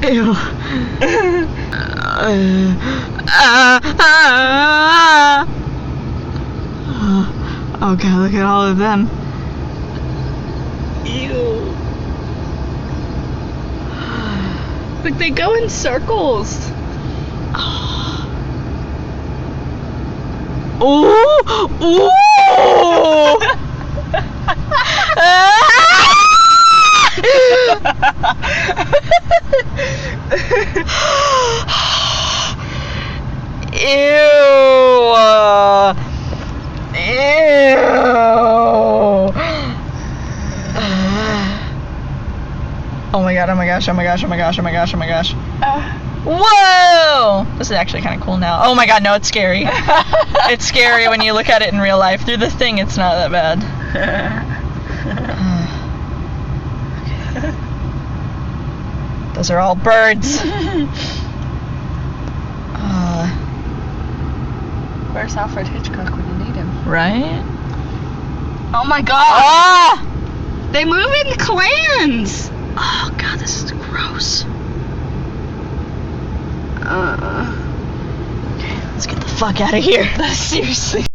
Ew. Okay, look at all of them. Ew. Like they go in circles. Ooh! Ooh! Ew! Ew! Oh my god, oh my gosh, oh my gosh, oh my gosh, oh my gosh, oh my gosh. Whoa! This is actually kind of cool now. Oh my god, no, it's scary. It's scary when you look at it in real life. Through the thing, it's not that bad. Those are all birds. Where's Alfred Hitchcock when you need him? Right? Oh my god! Ah! They move in clans! Oh god, this is gross. Okay, let's get the fuck out of here. Seriously.